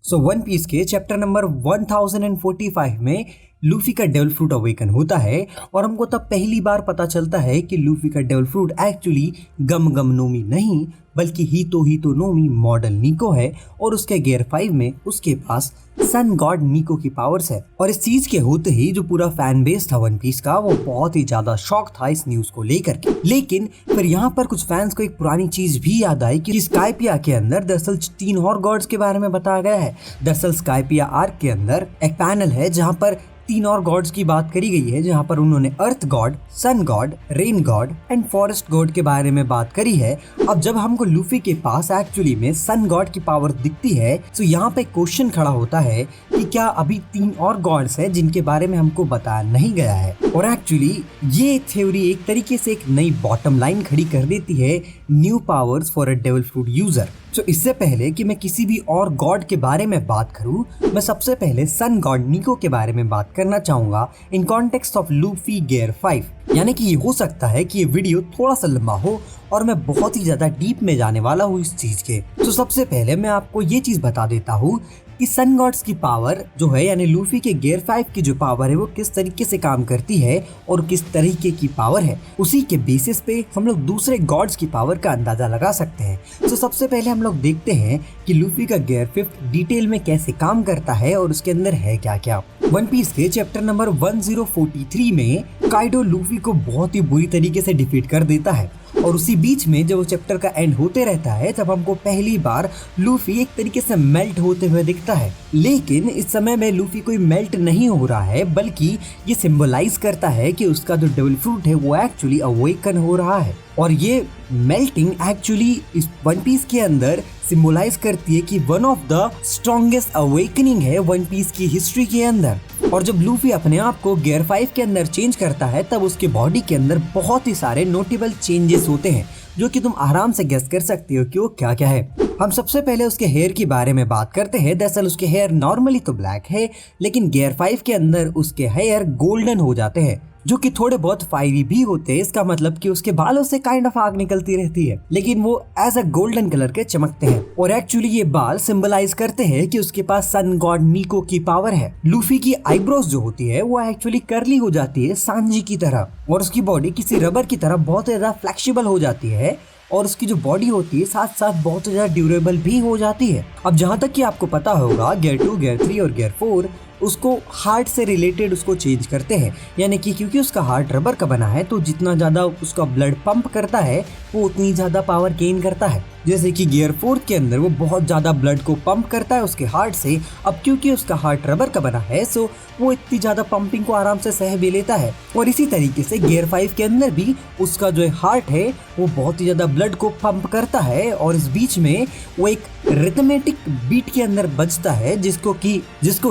So one piece के chapter number 1045 में Luffy का डेविल फ्रूट अवेकन होता है और हमको तब पहली बार पता चलता है कि लूफी का डेविल फ्रूट एक्चुअली गम गम नोमी नहीं बल्कि हीतो नोमी मॉडल निको है और उसके गियर 5 में उसके पास सन गॉड निको की पावर्स है। और इस चीज के होते ही जो पूरा फैन बेस था वन पीस का वो बहुत ही ज्यादा शॉक था इस न्यूज को लेकर के। लेकिन फिर यहाँ पर कुछ फैंस को एक पुरानी चीज भी याद आई कि स्काइपिया के अंदर दरअसल 3 और गॉड्स के बारे में बताया गया है। दरअसल स्काइपिया आर्क के अंदर एक पैनल है जहाँ पर 3 और गॉड्स की बात करी गई है, जहाँ पर उन्होंने earth god, sun god, rain god and forest god के बारे में बात करी है। अब जब हमको लूफी के पास एक्चुअली में सन गॉड की पावर दिखती है तो यहाँ पे क्वेश्चन खड़ा होता है कि क्या अभी 3 और गॉड्स हैं जिनके बारे में हमको बताया नहीं गया है। और एक्चुअली ये थ्योरी एक तरीके से एक नई बॉटम लाइन खड़ी कर देती है new powers for a devil fruit user. तो इससे पहले कि मैं किसी भी और गॉड के बारे में बात करूं, मैं सबसे पहले सन गॉड निको के बारे में बात करना चाहूंगा in context of Luffy gear 5। यानी कि ये हो सकता है कि ये वीडियो थोड़ा सा लंबा हो और मैं बहुत ही ज्यादा डीप में जाने वाला हूँ इस चीज के। तो सबसे पहले मैं आपको ये चीज बता देता हूँ कि सन गॉड्स की पावर जो है यानी लूफी के गियर 5 की जो पावर है वो किस तरीके से काम करती है और किस तरीके की पावर है, उसी के बेसिस पे हम लोग दूसरे गॉड्स की पावर का अंदाजा लगा सकते हैं। तो सबसे पहले हम लोग देखते हैं कि लूफी का गियर 5 डिटेल में कैसे काम करता है और उसके अंदर है क्या क्या। वन पीस के चैप्टर नंबर 1043 में काइडो लूफी को बहुत ही बुरी तरीके से डिफीट कर देता है और उसी बीच में जब वो चैप्टर का एंड होते रहता है तब हमको पहली बार लूफी एक तरीके से मेल्ट होते हुए दिखता है। लेकिन इस समय में लूफी कोई मेल्ट नहीं हो रहा है बल्कि ये सिंबलाइज करता है कि उसका जो डेविल फ्रूट है वो एक्चुअली अवेकन हो रहा है। और ये मेल्टिंग एक्चुअली इस वन पीस के अंदर सिंबलाइज करती है कि one of the strongest awakening है वन पीस की हिस्ट्री के अंदर। और जब लूफी अपने आप को गियर 5 के अंदर चेंज करता है तब उसके बॉडी के अंदर बहुत ही सारे नोटेबल चेंजेस होते हैं जो कि तुम आराम से गेस कर सकते हो कि वो क्या क्या है। हम सबसे पहले उसके हेयर के बारे में बात करते हैं। दरअसल उसके हेयर नॉर्मली तो ब्लैक है लेकिन गियर 5 के अंदर उसके हेयर गोल्डन हो जाते हैं जो कि थोड़े बहुत फायरी भी होते हैं। इसका मतलब कि उसके बालों से काइंड ऑफ आग निकलती रहती है लेकिन वो एज अ गोल्डन कलर के चमकते हैं। और एक्चुअली ये बाल सिंबलाइज करते हैं कि उसके पास सन गॉड निको की पावर है। लूफी की आईब्रोज जो होती है वो एक्चुअली कर्ली हो जाती है सांजी की तरह और उसकी बॉडी किसी रबर की तरह बहुत ज्यादा फ्लेक्सिबल हो जाती है और उसकी जो बॉडी होती है साथ साथ बहुत ज्यादा ड्यूरेबल भी हो जाती है। अब जहाँ तक कि आपको पता होगा गियर 2, गियर 3 और गियर 4 उसको हार्ट से रिलेटेड उसको चेंज करते हैं। यानी कि क्योंकि उसका हार्ट रबर का बना है तो जितना ज्यादा उसका ब्लड पंप करता है वो उतनी ज्यादा पावर गेन करता है। जैसे कि गियर 4 के अंदर वो बहुत ज्यादा ब्लड को पंप करता है उसके हार्ट से। अब क्योंकि उसका हार्ट रबर का बना है सो वो इतनी ज्यादा पंपिंग को आराम से सह भी लेता है। और इसी तरीके से गियर 5 के अंदर भी उसका जो हार्ट है वो बहुत ही ज्यादा ब्लड को पंप करता है और इस बीच में वो एक रिथमेटिक बीट के अंदर बजता है जिसको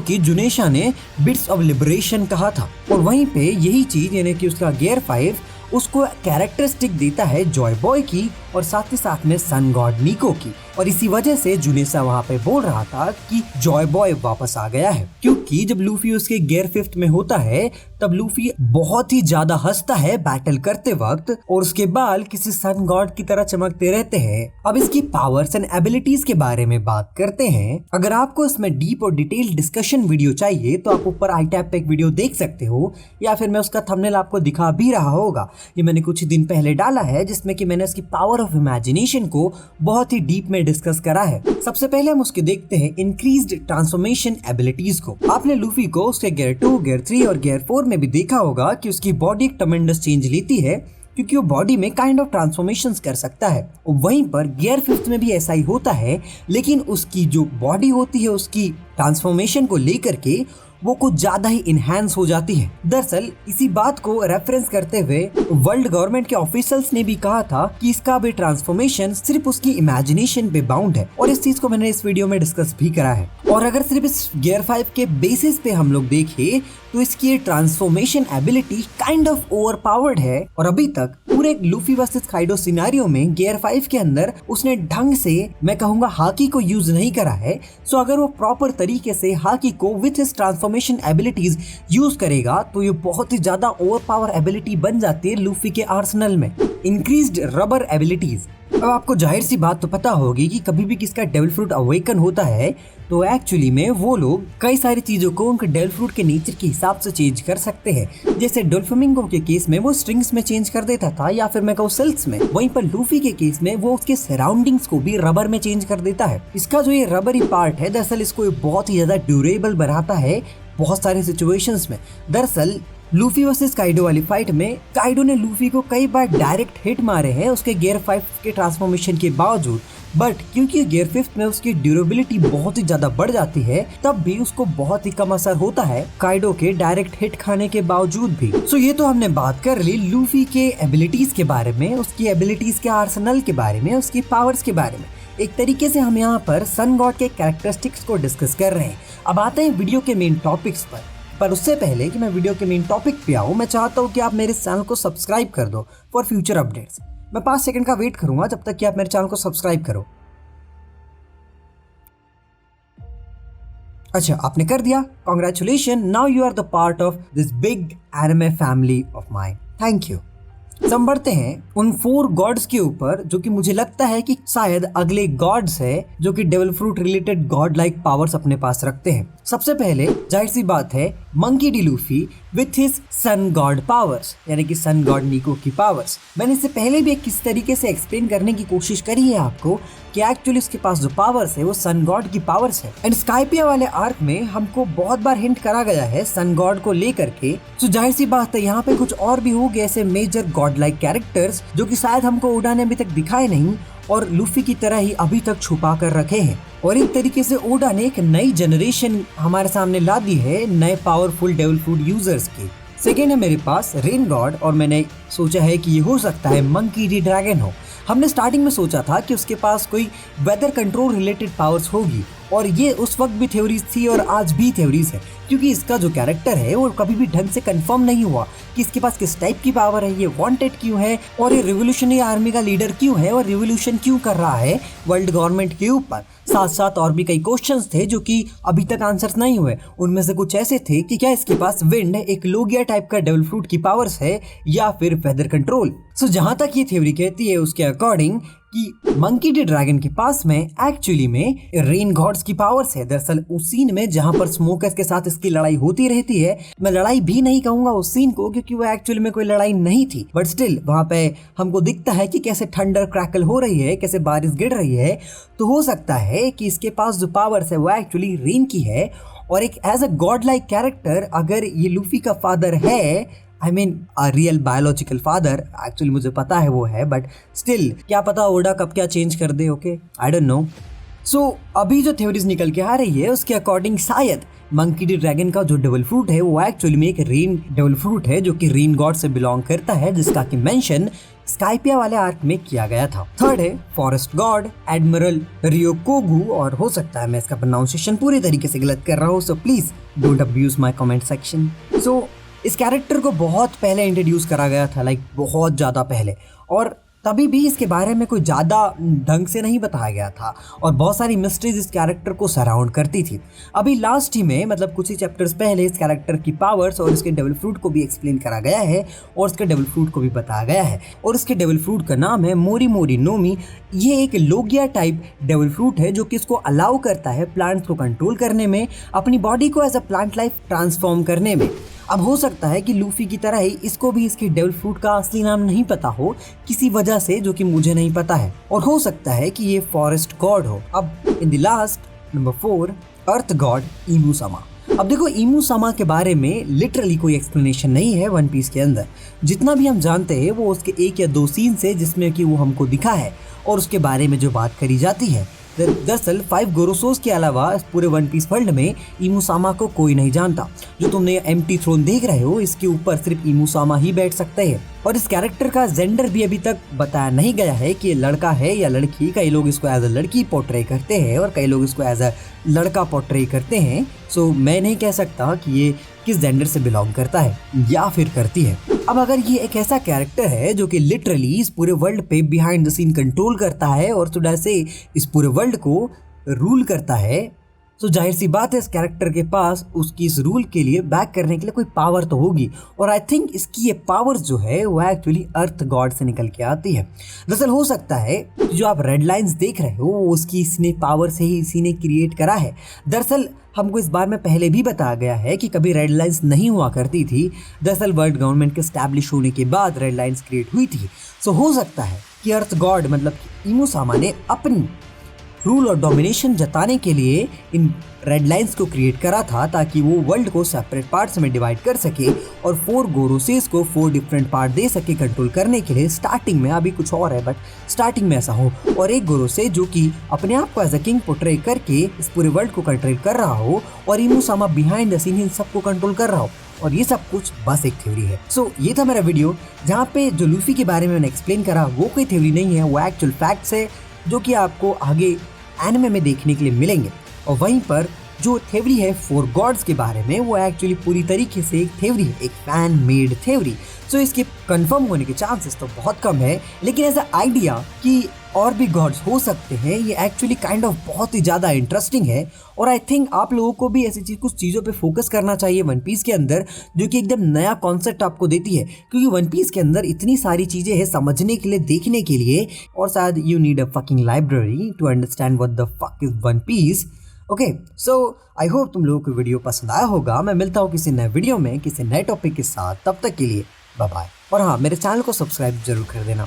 कि जुनेशा ने बिट्स ऑफ लिबरेशन कहा था। और वहीं पे यही चीज यानी कि उसका गियर 5 उसको कैरेक्टरिस्टिक देता है जॉय बॉय की और साथ ही साथ में सन गॉड निको की। और इसी वजह से जुनेसा वहाँ पे बोल रहा था कि जॉय बॉय वापस आ गया है क्योंकि जब लूफी उसके गियर 5 में होता है तब लूफी बहुत ही ज्यादा हंसता है बैटल करते वक्त और उसके बाल किसी सन गॉड की तरह चमकते रहते हैं। अब इसकी पावर्स एंड एबिलिटीज के बारे में बात करते हैं। अगर आपको इसमें डीप और डिटेल डिस्कशन वीडियो चाहिए तो आप ऊपर आई टैब पे एक वीडियो देख सकते हो या फिर मैं उसका थंबनेल आपको दिखा भी रहा होगा। ये मैंने कुछ ही दिन पहले डाला है जिसमें कि मैंने उसकी पावर ऑफ इमेजिनेशन को बहुत ही डीप में डिस्कस करा है। सबसे पहले हम उसके देखते हैं इंक्रीज्ड ट्रांसफॉर्मेशन एबिलिटीज को। आपने लूफी को उसके गियर 2, गियर 3 और गियर 4 में भी देखा होगा कि उसकी बॉडी एक ट्मेंडस चेंज लेती है क्योंकि वो बॉडी में काइंड ऑफ ट्रांसफॉर्मेशंस कर सकता है। और वहीं पर गियर 5 में भी ऐसा ही होता है लेकिन उसकी जो बॉडी होती है उसकी ट्रांसफॉर्मेशन को लेकर के वो कुछ ज्यादा ही इनहैंस हो जाती है। दरअसल इसी बात को रेफरेंस करते हुए वर्ल्ड गवर्नमेंट के ऑफिशियल्स ने भी कहा था कि इसका भी ट्रांसफॉर्मेशन सिर्फ उसकी इमेजिनेशन पे बाउंड है और इस चीज को मैंने इस वीडियो में डिस्कस भी करा है। और अगर सिर्फ इस गियर 5 के बेसिस पे हम लोग देखें तो इसकी transformation ability kind of overpowered है। और अभी तक पूरे लूफी वर्सेस काइडो सिनेरियो में गियर 5 के अंदर उसने ढंग से मैं कहूंगा हाकी को यूज नहीं करा है। सो अगर वो प्रॉपर तरीके से हाकी को with his transformation abilities use करेगा तो ये बहुत ही ज्यादा ओवरपावर एबिलिटी बन जाती है लूफी के आर्सेनल में। इंक्रीज्ड रबर एबिलिटीज अब आपको जाहिर सी बात तो पता होगी कि कभी भी किसका डेविल फ्रूट अवेकन होता है तो एक्चुअली में वो लोग कई सारी चीजों को उनके डेविल फ्रूट के नेचर के हिसाब से चेंज कर सकते हैं। जैसे डोल्फिमिंगो के केस में वो स्ट्रिंग्स में चेंज कर देता था या फिर मैं कहूँ सिल्क्स में, वहीं पर लूफी के केस में वो उसके सराउंडिंग्स को भी रबर में चेंज कर देता है। इसका जो ये रबरी पार्ट है दरअसल इसको बहुत ही ज्यादा ड्यूरेबल बनाता है बहुत सारे सिचुएशंस में। दरअसल लूफी वर्सेस काइडो वाली फाइट में काइडो ने लूफी को कई बार डायरेक्ट हिट मारे हैं उसके गियर 5 के ट्रांसफॉर्मेशन के बावजूद, बट क्योंकि गियर 5 में उसकी ड्यूरेबिलिटी बहुत ही ज्यादा बढ़ जाती है तब भी उसको बहुत ही कम असर होता है काइडो के डायरेक्ट हिट खाने के बावजूद भी। सो ये तो हमने बात कर ली लूफी के एबिलिटीज के बारे में, उसकी एबिलिटीज के आर्सेनल के बारे में, उसकी पावर्स के बारे में। एक तरीके से हम यहाँ पर सन गॉड के कैरेक्टरिस्टिक्स को डिस्कस कर रहे हैं। अब आते हैं वीडियो के मेन टॉपिक्स पर उससे पहले कि मैं वीडियो के मेन टॉपिक पे आऊँ, मैं चाहता हूँ कि आप मेरे चैनल को सब्सक्राइब कर दो फॉर फ्यूचर अपडेट्स। मैं 5 सेकंड का वेट करूंगा जब तक कि आप मेरे चैनल को सब्सक्राइब करो। अच्छा, आपने कर दिया, congratulation, now you are the part of this big anime family of mine, thank you. हम बढ़ते हैं उन 4 गॉड्स के ऊपर जो कि मुझे लगता है कि शायद अगले गॉड्स है जो कि devil fruit related God like powers अपने पास रखते हैं। सबसे पहले जाहिर सी बात है Monkey D Luffy with his sun god powers, यानी कि सन गॉड निको की पावर्स। मैंने इससे पहले भी किस तरीके से एक्सप्लेन करने की कोशिश करी है आपको कि एक्चुअली उसके पास जो पावर्स है वो सन गॉड की पावर्स है। एंड स्काइपिया वाले आर्क में हमको बहुत बार हिंट करा गया है सन गॉड को लेकर के। तो जाहिर सी बात है यहाँ पे कुछ और भी हो गए ऐसे मेजर गॉड लाइक कैरेक्टर्स जो कि शायद हमको ओडा ने अभी तक दिखाए नहीं और लूफी की तरह ही अभी तक छुपा कर रखे हैं। और एक तरीके से ओडा ने एक नई जनरेशन हमारे सामने ला दी है नए पावरफुल डेविल फ्रूट यूजर्स की। सेकेंड है मेरे पास रेन गॉड और मैंने सोचा है कि ये हो सकता है मंकी डी ड्रैगन हो। हमने स्टार्टिंग में सोचा था कि उसके पास कोई वेदर कंट्रोल रिलेटेड पावर्स होगी और ये उस वक्त भी थ्योरीज थी और आज भी थ्योरीज है, क्योंकि इसका जो कैरेक्टर है वो कभी भी ढंग से कंफर्म नहीं हुआ कि इसके पास किस टाइप की पावर है, ये वांटेड क्यों है और ये रिवोल्यूशनरी आर्मी का लीडर क्यों है और रिवोल्यूशन क्यों कर रहा है वर्ल्ड गवर्नमेंट के ऊपर। साथ साथ और भी कई क्वेश्चंस थे जो कि अभी तक आंसर्स नहीं हुए। उनमें से कुछ ऐसे थे कि क्या इसके पास विंड एक लोगिया टाइप का डेविल फ्रूट की पावर्स है या फिर वेदर कंट्रोल। सो जहां तक ये थ्योरी कहती है उसके अकॉर्डिंग कि मंकी डी ड्रैगन के पास में एक्चुअली में रेन गॉड्स की पावर्स है। दरअसल उस सीन में जहां पर स्मोकर्स के साथ इसकी लड़ाई होती रहती है, मैं लड़ाई भी नहीं कहूंगा उस सीन को क्योंकि वो एक्चुअली में कोई लड़ाई नहीं थी, बट स्टिल वहां पे हमको दिखता है कि कैसे थंडर क्रैकल हो रही है, कैसे बारिश गिर रही है। तो हो सकता है कि इसके पास जो पावर्स है वो एक्चुअली रेन की है और एक as a god like character अगर ये लूफी का फादर है, I mean a real biological father, actually मुझे पता है वो है, बट स्टिल क्या पता ओडा कब क्या चेंज कर दे, ओके, आई डोंट नो। सो अभी जो थ्योरीज निकल के आ रही है उसके अकॉर्डिंग शायद मंकी डी ड्रैगन का जो डेविल फ्रूट है वो एक्चुअली में एक रेन डेविल फ्रूट है जो कि रेन गॉड से बिलोंग करता है, जिसका कि मेंशन स्काइपिया वाले आर्क में किया गया था। थर्ड है फॉरेस्ट गॉड एडमिरल रियोकोगु, और हो सकता है मैं इसका प्रोनाउंसिएशन पूरी तरीके से गलत कर रहा हूँ, so please don't abuse my comment section. So इस कैरेक्टर को बहुत पहले इंट्रोड्यूस करा गया था, लाइक बहुत ज़्यादा पहले, और तभी भी इसके बारे में कोई ज़्यादा ढंग से नहीं बताया गया था और बहुत सारी मिस्ट्रीज इस कैरेक्टर को सराउंड करती थी। अभी लास्ट ही में मतलब कुछ ही चैप्टर्स पहले इस कैरेक्टर की पावर्स और इसके डेविल फ्रूट को भी एक्सप्लेन करा गया है और इसके डेविल फ्रूट को भी बताया गया है और इसके डेविल फ्रूट का नाम है मोरी मोरी नोमी। ये एक लोगिया टाइप डेविल फ्रूट है जो कि इसको अलाउ करता है प्लांट्स को कंट्रोल करने में, अपनी बॉडी को as a plant life transform करने में। अब हो सकता है कि लूफी की तरह ही इसको भी इसके डेविल फ्रूट का असली नाम नहीं पता हो किसी वजह से जो कि मुझे नहीं पता है, और हो सकता है कि ये फॉरेस्ट गॉड हो। अब in the last number 4 earth God emu समा। अब देखो इमू समा के बारे में लिटरली कोई एक्सप्लेनेशन नहीं है वन पीस के अंदर। जितना भी हम जानते हैं वो उसके 1 या 2 सीन से जिसमें कि वो हमको दिखा है और उसके बारे में जो बात करी जाती है। दरअसल 5 गोरोसोस के अलावा इस पूरे वन पीस वर्ल्ड में इमू सामा को कोई नहीं जानता। जो तुमने एम्प्टी थ्रोन देख रहे हो इसके ऊपर सिर्फ इमू सामा ही बैठ सकते हैं और इस कैरेक्टर का जेंडर भी अभी तक बताया नहीं गया है कि ये लड़का है या लड़की। कई लोग इसको एज अ लड़की पोर्ट्रे करते हैं और कई लोग इसको एज अ लड़का पोर्ट्रे करते हैं। सो मैं नहीं कह सकता कि ये किस जेंडर से बिलोंग करता है या फिर करती है। अब अगर ये एक ऐसा कैरेक्टर है जो कि लिटरली इस पूरे वर्ल्ड पे बिहाइंड द सीन कंट्रोल करता है और थोड़ा से इस पूरे वर्ल्ड को रूल करता है, सो जाहिर सी बात है इस कैरेक्टर के पास उसकी इस रूल के लिए बैक करने के लिए कोई पावर तो होगी, और आई थिंक इसकी ये पावर्स जो है वो एक्चुअली अर्थ गॉड से निकल के आती है। दरअसल हो सकता है जो आप रेड लाइंस देख रहे हो उसकी इसने पावर से ही इसी ने क्रिएट करा है। दरअसल हमको इस बारे में पहले भी बताया गया है कि कभी रेड लाइंस नहीं हुआ करती थी। दरअसल वर्ल्ड गवर्नमेंट के स्टैब्लिश होने के बाद रेड लाइंस क्रिएट हुई थी। सो हो सकता है कि अर्थ गॉड मतलब इमोसामा ने अपनी रूल और डोमिनेशन जताने के लिए इन रेड लाइंस को क्रिएट करा था ताकि वो वर्ल्ड को सेपरेट पार्ट्स में डिवाइड कर सके और 4 गोरोसेस को 4 डिफरेंट पार्ट दे सके कंट्रोल करने के लिए। स्टार्टिंग में अभी कुछ और है बट स्टार्टिंग में ऐसा हो, और एक गोरोसे जो कि अपने आप को एज अ किंग पोर्ट्रे करके इस पूरे वर्ल्ड को कंट्रोल कर रहा हो और इमोसामा बिहाइंड द सीन इन सबको कंट्रोल कर रहा हो, और ये सब कुछ बस एक थ्योरी है। सो ये था मेरा वीडियो जहाँ पे जो लूफी के बारे में मैंने एक्सप्लेन करा वो कोई थ्योरी नहीं है, वो एक्चुअल फैक्ट्स है जो कि आपको आगे एनिमे में देखने के लिए मिलेंगे। और वहीं पर जो थ्योरी है 4 गॉड्स के बारे में वो एक्चुअली पूरी तरीके से एक थ्योरी है, एक फैन मेड थ्योरी। सो इसके कंफर्म होने के चांसेस तो बहुत कम है, लेकिन एज अ आइडिया कि और भी गॉड्स हो सकते हैं ये एक्चुअली काइंड ऑफ बहुत ही ज़्यादा इंटरेस्टिंग है। और आई थिंक आप लोगों को भी ऐसी कुछ चीज़ों पे फोकस करना चाहिए वन पीस के अंदर, जो कि एकदम नया कॉन्सेप्ट आपको देती है, क्योंकि वन पीस के अंदर इतनी सारी चीज़ें हैं समझने के लिए, देखने के लिए, और शायद you need a fucking library to understand what the fuck is One Piece. Okay, so I hope तुम लोगों को वीडियो पसंद आया होगा। मैं मिलता हूँ किसी नए वीडियो में किसी नए टॉपिक के साथ, तब तक के लिए बाय बाय। और हाँ, मेरे चैनल को सब्सक्राइब जरूर कर देना।